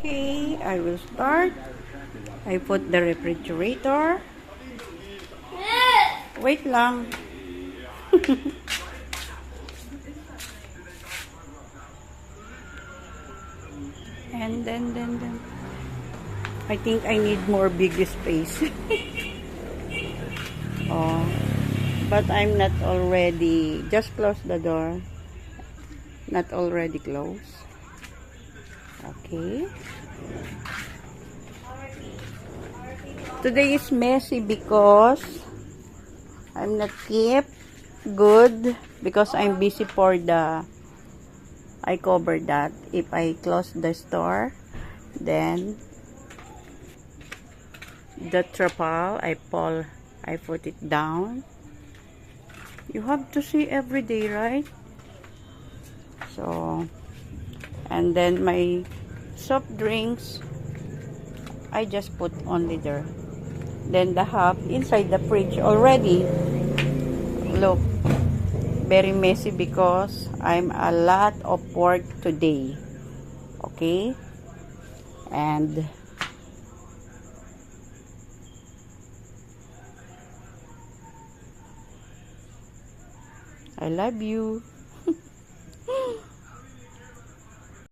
Okay, I will start. I put the refrigerator. Wait lang. And then. I think I need more big space. Oh, but I'm not already. Just close the door. Not already closed. Okay. Today is messy because I'm not keep good because I'm busy for the. I cover that. If I close the store, then the trapal I put it down. You have to see every day, right? So, and then my soft drinks I just put only there. Then the half inside the fridge already. Look, very messy because I'm a lot of work today. Okay? And I love you.